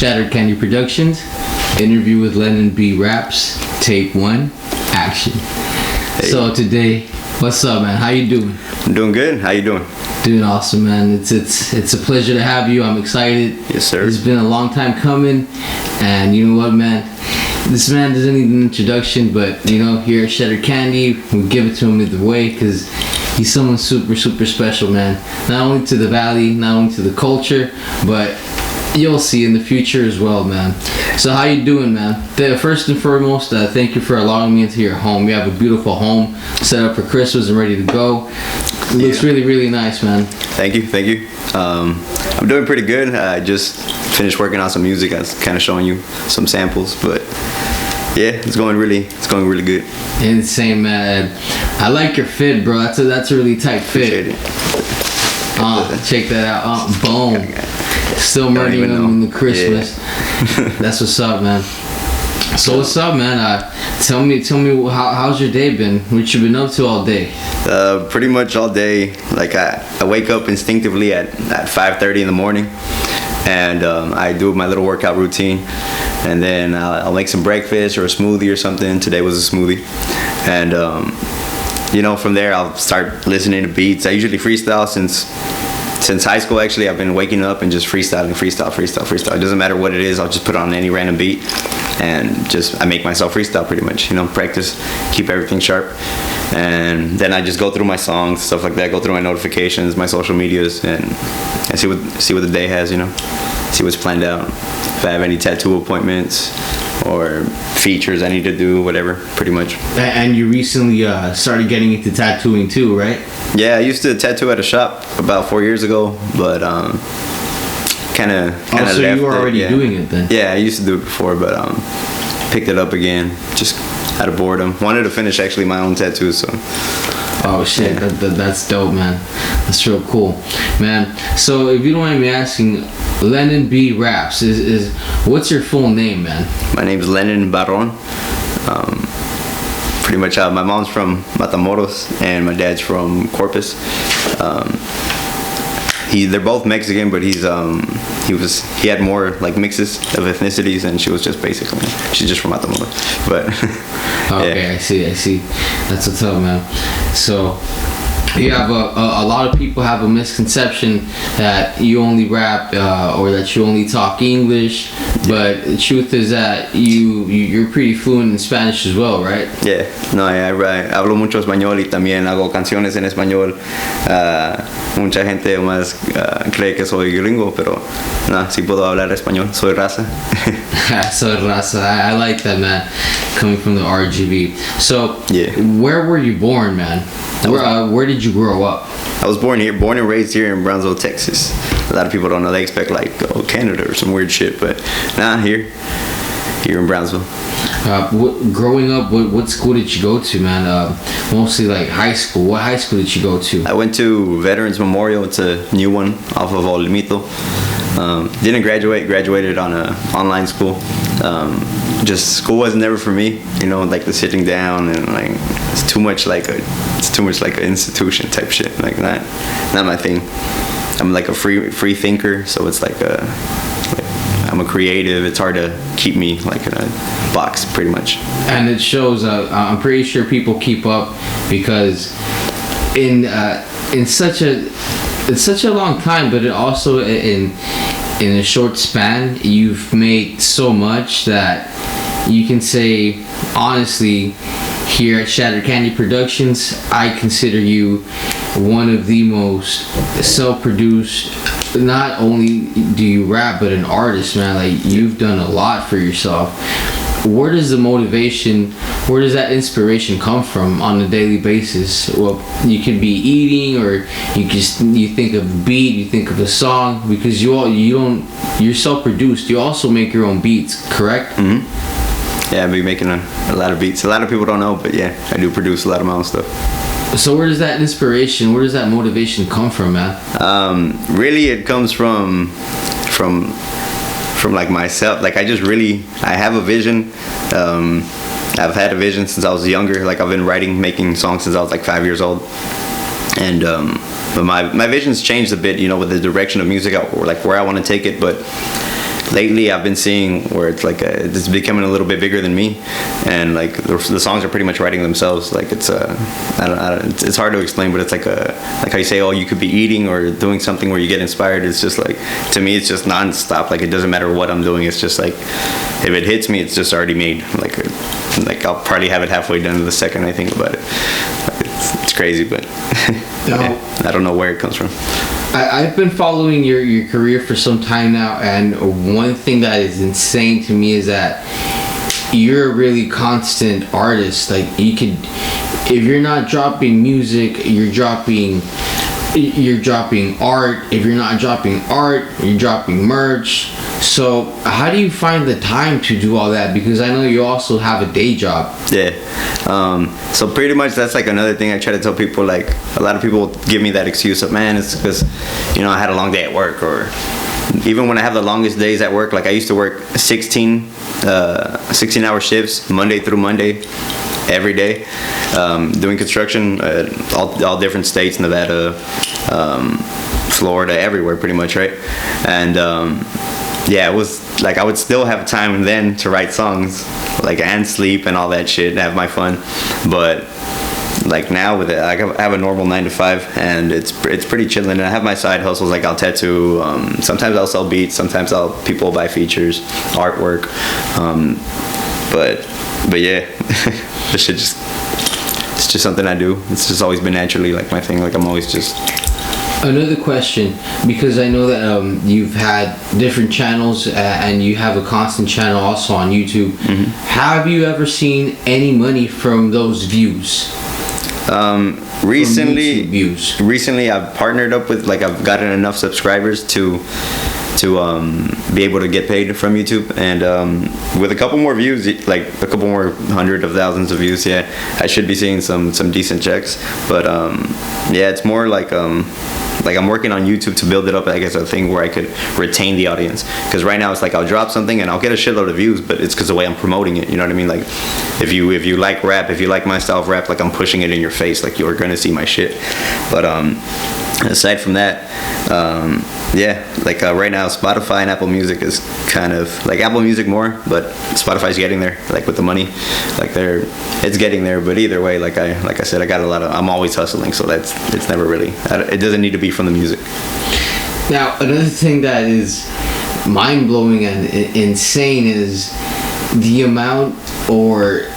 Shattered Candy Productions. Interview with Lennon B Raps. Take 1. Action. Hey. So today, what's up, man? How you doing? I'm doing good. How you doing? Doing awesome, man. It's a pleasure to have you. I'm excited. Yes, sir. It's been a long time coming, and you know what, man? This man doesn't need an introduction, but you know, here at Shattered Candy, we give it to him either way because he's someone super, super special, man. Not only to the valley, not only to the culture, but you'll see in the future as well, man. So how you doing, man? First and foremost, thank you for allowing me into your home. You have a beautiful home set up for Christmas and ready to go. It looks really, really nice, man. Thank you. I'm doing pretty good. I just finished working on some music. I was kind of showing you some samples, but yeah, it's going really good. Insane, man. I like your fit, bro. That's a really tight fit. Check that out. Boom. Still murdering them in the Christmas. Yeah. That's what's up, man. So what's up, man? Tell me how's your day been? What you been up to all day? Pretty much all day. Like I wake up instinctively at 5:30 in the morning, and I do my little workout routine, and then I'll make some breakfast or a smoothie or something. Today was a smoothie, and from there I'll start listening to beats. I usually freestyle since high school. Actually, I've been waking up and just freestyle. It doesn't matter what it is. I'll just put on any random beat and I make myself freestyle pretty much. Practice, keep everything sharp, and then I just go through my songs, stuff like that. Go through my notifications, my social medias, and see what the day has. See what's planned out. If I have any tattoo appointments or features I need to do, whatever, pretty much. And you recently started getting into tattooing too, right? Yeah, I used to tattoo at a shop about 4 years ago, but kind of so left. You were already doing it then? Yeah, I used to do it before, but picked it up again, just out of boredom. Wanted to finish actually my own tattoos, so. Oh shit, yeah. That's dope, man. That's real cool, man. So if you don't mind me asking, Lennon B Raps is what's your full name, man? My name's Lennon Barron. Pretty much, my mom's from Matamoros and my dad's from Corpus. They're both Mexican, but he had more like mixes of ethnicities, and she's just from Matamoros. But okay, yeah. I see. That's what's up, man. So you have a lot of people have a misconception that you only rap or that you only talk English, but the truth is that you're pretty fluent in Spanish as well, right? Yeah, no, I hablo mucho español y también hago canciones en español. Mucha gente más cree que soy gringo, pero no, sí puedo hablar español. Soy raza. Soy raza. I like that, man. Coming from the RGB. So, yeah. Where were you born, man? Where did you grow up? I was born and raised here in Brownsville, Texas. A lot of people don't know. They expect Canada or some weird shit, but nah, here in Brownsville. Growing up, what school did you go to, man? Mostly like high school. What high school did you go to? I went to Veterans Memorial. It's a new one off of Olmito. Didn't graduated on a online school. Just school was never for me, like the sitting down and like it's too much like an institution type shit, like not my thing. I'm like a free thinker, so it's like I'm a creative. It's hard to keep me like in a box, pretty much. And it shows. I'm pretty sure people keep up because in such a long time, but it also in a short span, you've made so much that you can say, honestly, here at Shattered Candy Productions, I consider you one of the most self-produced. Not only do you rap, but an artist, man. Like, you've done a lot for yourself. Where does that inspiration come from on a daily basis? Well, you could be eating, or you think of a beat, you think of a song, because you're self-produced. You also make your own beats, correct? Mm-hmm. Yeah, I've been making a lot of beats. A lot of people don't know, but yeah, I do produce a lot of my own stuff. So where does that inspiration, where does that motivation come from, man? Really, it comes from like myself. Like I have a vision. I've had a vision since I was younger. Like I've been making songs since I was like 5 years old. And but my vision's changed a bit, with the direction of music or like where I want to take it. But lately I've been seeing where it's like it's becoming a little bit bigger than me, and like the songs are pretty much writing themselves. Like it's it's hard to explain, but it's like how you say, oh, you could be eating or doing something where you get inspired. It's just like, to me, it's just nonstop. Like it doesn't matter what I'm doing. It's just like, if it hits me, it's just already made. Like I'll probably have it halfway done the second I think about it. It's crazy, but yeah, I don't know where it comes from. I've been following your career for some time now, and one thing that is insane to me is that you're a really constant artist. Like you could, if you're not dropping music, you're dropping art. If you're not dropping art, you're dropping merch. So how do you find the time to do all that? Because I know you also have a day job. Yeah. So pretty much that's like another thing I try to tell people. Like a lot of people give me that excuse of, man, it's because, I had a long day at work, or even when I have the longest days at work, like I used to work 16-hour shifts, Monday through Monday, every day, doing construction, all different states, Nevada, Florida, everywhere pretty much, right? And yeah, it was like I would still have time then to write songs, like, and sleep and all that shit and have my fun. But like now with it, I have a normal 9 to 5, and it's pretty chilling. And I have my side hustles, like I'll tattoo. Sometimes I'll sell beats. Sometimes people buy features, artwork. But yeah, this shit it's just something I do. It's just always been naturally like my thing. Like I'm always just. Another question, because I know that you've had different channels and you have a constant channel also on YouTube. Mm-hmm. Have you ever seen any money from those views? Recently I've partnered up with, like, I've gotten enough subscribers to be able to get paid from YouTube, and with a couple more views, like a couple more hundred of thousands of views, yeah, I should be seeing some decent checks. But yeah, it's more like I'm working on YouTube to build it up, I guess, a thing where I could retain the audience. Because right now it's like I'll drop something and I'll get a shitload of views, but it's because the way I'm promoting it. You know what I mean? Like if you like rap, if you like my style of rap, like I'm pushing it in your face, like you're gonna see my shit. But aside from that, yeah, like right now Spotify and Apple Music is kind of like Apple Music more, but Spotify's getting there, like with the money, like it's getting there. But either way, like I said, I got I'm always hustling, so it's never really, it doesn't need to be from the music. Now another thing that is mind-blowing and insane is the amount or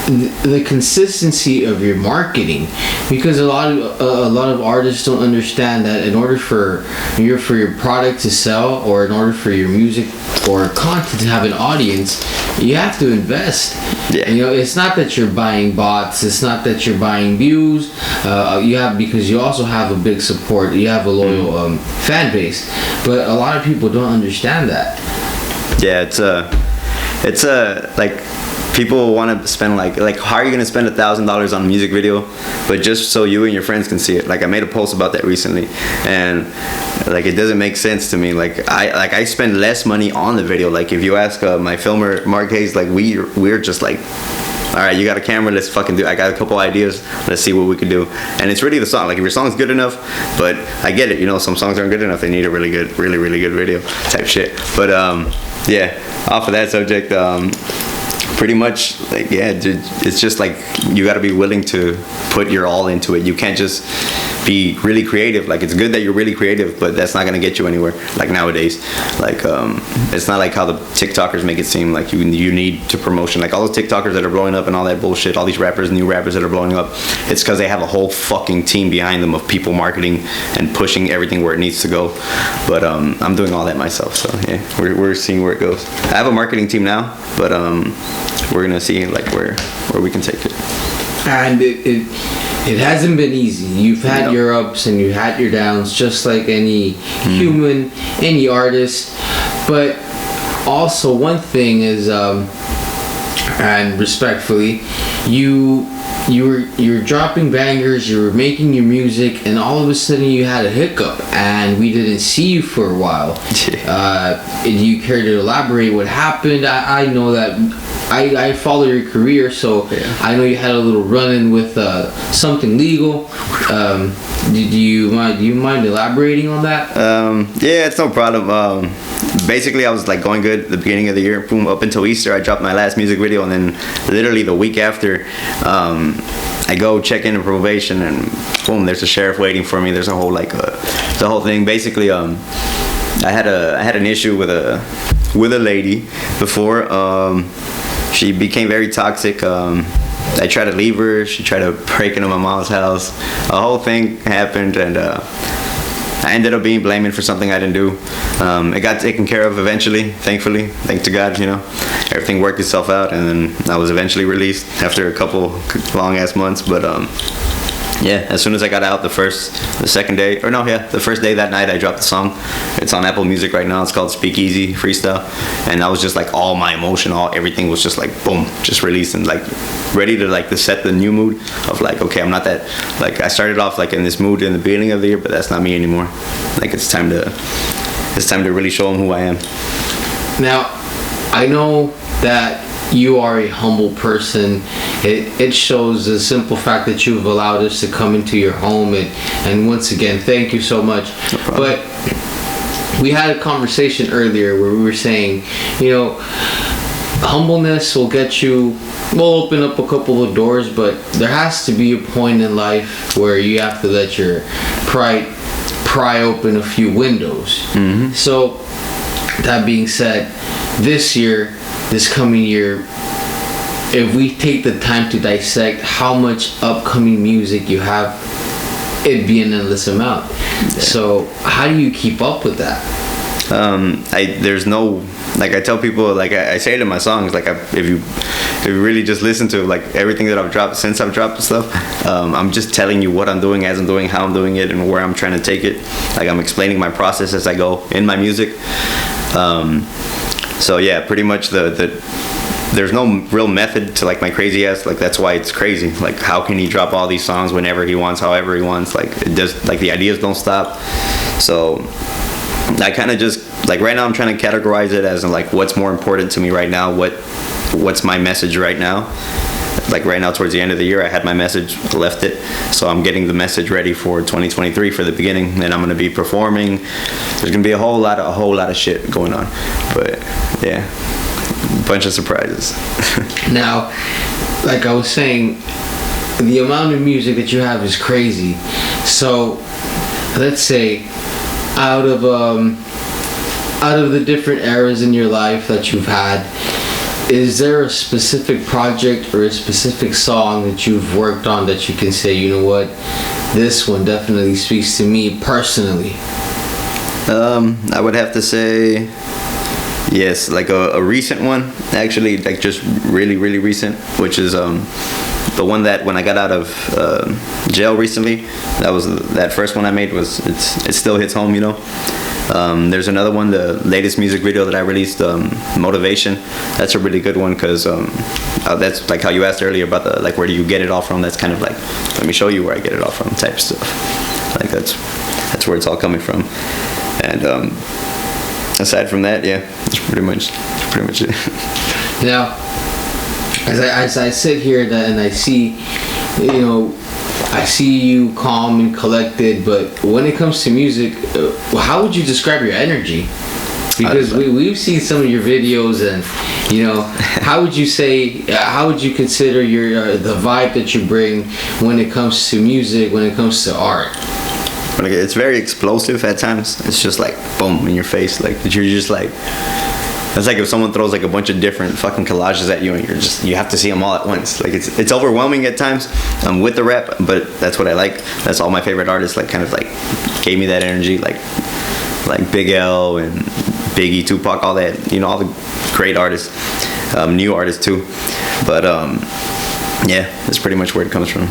the consistency of your marketing, because a lot of artists don't understand that in order for your product to sell, or in order for your music or content to have an audience, you have to invest. Yeah. It's not that you're buying bots, it's not that you're buying views, because you also have a big support, you have a loyal fan base, but a lot of people don't understand that. Yeah, it's like people want to spend like how are you gonna spend $1,000 on a music video, but just so you and your friends can see it? Like I made a post about that recently, and like it doesn't make sense to me. Like I spend less money on the video. Like if you ask my filmer Mark Hayes, like we're just like, all right, you got a camera, let's fucking do it. I got a couple ideas, let's see what we can do. And it's really the song. Like if your song's good enough, but I get it, some songs aren't good enough, they need a really good video type shit. But yeah, off of that subject, pretty much, like, yeah, it's just like you got to be willing to put your all into it. You can't just be really creative. Like it's good that you're really creative, but that's not gonna get you anywhere. Like nowadays, like it's not like how the TikTokers make it seem like you need to promotion. Like all those TikTokers that are blowing up and all that bullshit, all these new rappers that are blowing up, it's because they have a whole fucking team behind them of people marketing and pushing everything where it needs to go. But I'm doing all that myself, so yeah, we're seeing where it goes. I have a marketing team now, but we're gonna see like where we can take it. And it hasn't been easy. You've had your ups and you've had your downs, just like any human, any artist. But also one thing is, and respectfully, you were dropping bangers, you were making your music, and all of a sudden you had a hiccup, and we didn't see you for a while. Do you care to elaborate what happened? I know that I follow your career, so I know you had a little run-in with something legal. Do you mind elaborating on that? Yeah, it's no problem. basically I was like going good at the beginning of the year. Boom, up until Easter, I dropped my last music video, and then literally the week after, I go check into probation, and boom, there's a sheriff waiting for me. There's a whole the whole thing. Basically, I had an issue with a lady before. She became very toxic. I tried to leave her. She tried to break into my mom's house. A whole thing happened, and I ended up being blamed for something I didn't do. It got taken care of eventually, thankfully. Thanks to God, everything worked itself out, and then I was eventually released after a couple long-ass months. But yeah, as soon as I got out the first day that night, I dropped the song. It's on Apple Music right now. It's called Speakeasy Freestyle, and I was just like all my emotion, everything was just like boom, just released, and like ready to to set the new mood of like, okay, I'm not that, like I started off like in this mood in the beginning of the year, but that's not me anymore. Like it's time to really show them who I am. Now, I know that you are a humble person. It shows the simple fact that you've allowed us to come into your home, and once again, thank you so much. No problem. But we had a conversation earlier where we were saying, humbleness will open up a couple of doors, but there has to be a point in life where you have to let your pride pry open a few windows. Mm-hmm. So, that being said, this coming year, if we take the time to dissect how much upcoming music you have, it'd be an endless amount. Yeah. So how do you keep up with that? There's no, like I tell people, like I say it in my songs, like if you really just listen to like everything that I've dropped since I've dropped stuff, I'm just telling you what I'm doing, as I'm doing, how I'm doing it, and where I'm trying to take it. Like I'm explaining my process as I go in my music. So yeah, pretty much there's no real method to like my crazy ass. Like that's why it's crazy. Like how can he drop all these songs whenever he wants, however he wants? Like it does. Like the ideas don't stop. So I kind of just like right now I'm trying to categorize it as in like what's more important to me right now. What's my message right now? Like right now towards the end of the year, I had my message, left it, so I'm getting the message ready for 2023 for the beginning. Then I'm gonna be performing. There's gonna be a whole lot of shit going on, but yeah, a bunch of surprises. Now, like I was saying, the amount of music that you have is crazy. So let's say out of the different eras in your life that you've had, is there a specific project or a specific song that you've worked on that you can say, you know what, this one definitely speaks to me personally? I would have to say yes, like a recent one, actually, like just really, really recent, which is the one that when I got out of jail recently, that first one I made it still hits home, There's another one, the latest music video that I released, Motivation. That's a really good one because that's like how you asked earlier about the like where do you get it all from. That's kind of like, let me show you where I get it all from type stuff. Like that's where it's all coming from. And aside from that, yeah, that's pretty much it. Now, as I sit here and I see, I see you calm and collected, but when it comes to music, how would you describe your energy? Because we've seen some of your videos, and how would you consider your the vibe that you bring when it comes to music, when it comes to art? It's very explosive at times. It's just like boom in your face, like you're just like. It's like if someone throws like a bunch of different fucking collages at you, and you have to see them all at once. Like it's overwhelming at times with the rap, but that's what I like. That's all my favorite artists like kind of like gave me that energy, like Big L and Biggie, Tupac, all that. All the great artists, new artists too. But yeah, that's pretty much where it comes from.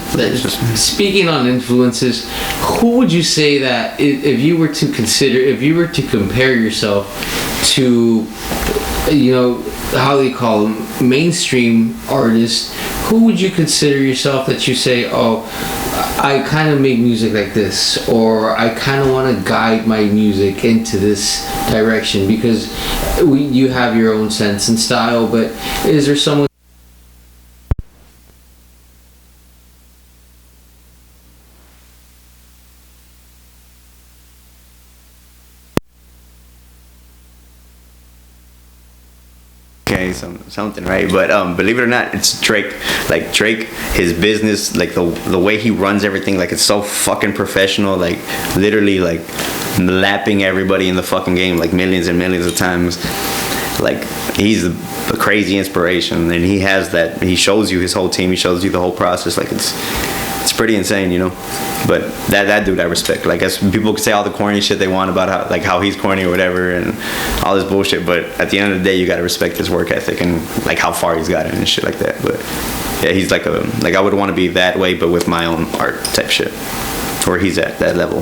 Speaking on influences, who would you say that if you were to compare yourself to, how they call them, mainstream artists, who would you consider yourself that you say, oh, I kind of make music like this, or I kind of want to guide my music into this direction? Because you have your own sense and style, but is there someone okay, something, right? But believe it or not, it's Drake. Like Drake, his business, like the way he runs everything, like it's so fucking professional. Like literally, like lapping everybody in the fucking game, like millions and millions of times. Like he's a crazy inspiration, and he has that. He shows you his whole team. He shows you the whole process. Like it's pretty insane, you know. But that dude I respect. Like, as people can say all the corny shit they want about how he's corny or whatever and all this bullshit, but at the end of the day, you gotta respect his work ethic and like how far he's gotten and shit like that. But yeah, he's like I would want to be that way, but with my own art type shit, where he's at that level.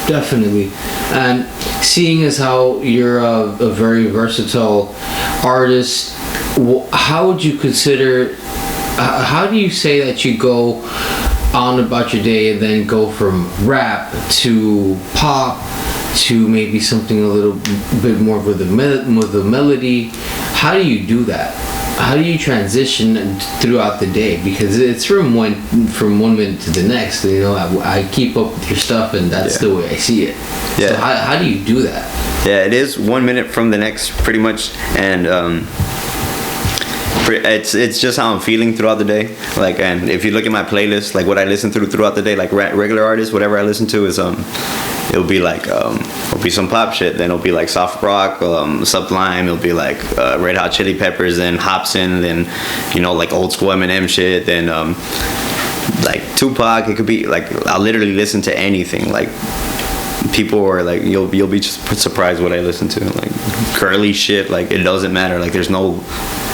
Definitely. And seeing as how you're a very versatile artist, how would you consider? How do you say that you go on about your day and then go from rap to pop to maybe something a little bit more with the melody? How do you do that? How do you transition throughout the day? Because it's from one minute to the next. You know, I keep up with your stuff, and that's the way I see it. Yeah. So how do you do that? Yeah, it is 1 minute from the next, pretty much, and it's just how I'm feeling throughout the day. Like, and if you look at my playlist, like what I listen throughout the day, like regular artists, whatever I listen to is it'll be like it'll be some pop shit, then it'll be like soft rock, Sublime, it'll be like Red Hot Chili Peppers, then Hobson, then like old school Eminem shit, then like Tupac. It could be like I'll literally listen to anything. Like people are like you'll be just surprised what I listen to, like curly shit. Like it doesn't matter. Like there's no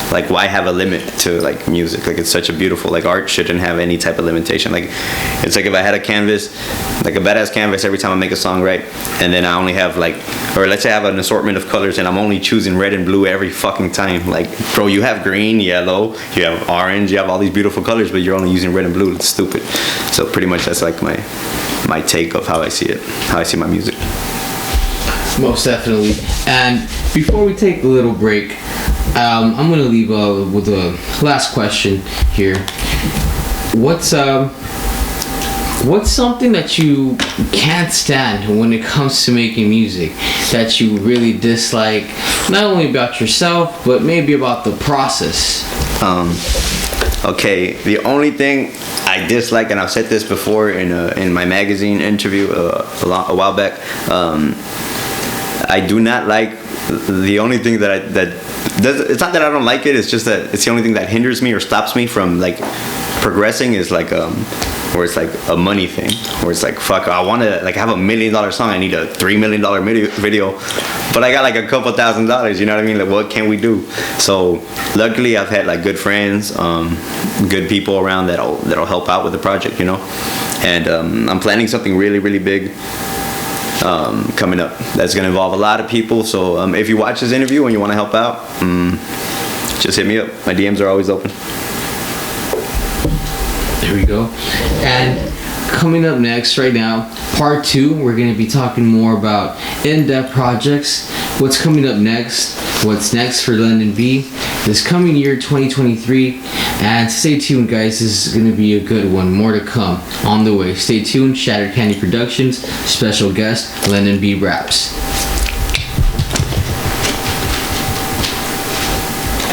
like why have a limit to like music? Like it's such a beautiful, like art shouldn't have any type of limitation. Like it's like if I had a canvas, like a badass canvas every time I make a song, right? And then I only have like, or let's say I have an assortment of colors and I'm only choosing red and blue every fucking time. Like, bro, you have green, yellow, you have orange, you have all these beautiful colors, but you're only using red and blue. It's stupid. So pretty much that's like my take of how I see it, how I see my music. Most definitely. And before we take a little break, I'm gonna leave with a last question here. What's something that you can't stand when it comes to making music, that you really dislike, not only about yourself but maybe about the process? Okay, the only thing I dislike, and I've said this before in my magazine interview a while back, I do not like, the only thing it's not that I don't like it, it's just that it's the only thing that hinders me or stops me from like progressing is like where it's like a money thing, where it's like, fuck, I want to like have $1 million song, I need a $3 million video, but I got like a couple $1,000, you know what I mean? Like, what can we do? So luckily I've had like good friends, good people around that'll help out with the project, and I'm planning something really, really big coming up that's going to involve a lot of people. So if you watch this interview and you want to help out, just hit me up. My DMs are always open. There we go. And coming up next right now, part 2, we're going to be talking more about in-depth projects, what's coming up next, what's next for Lennon B this coming year 2023. And stay tuned, guys, this is going to be a good one. More to come on the way. Stay tuned. Shattered Candy Productions, special guest Lennon B raps.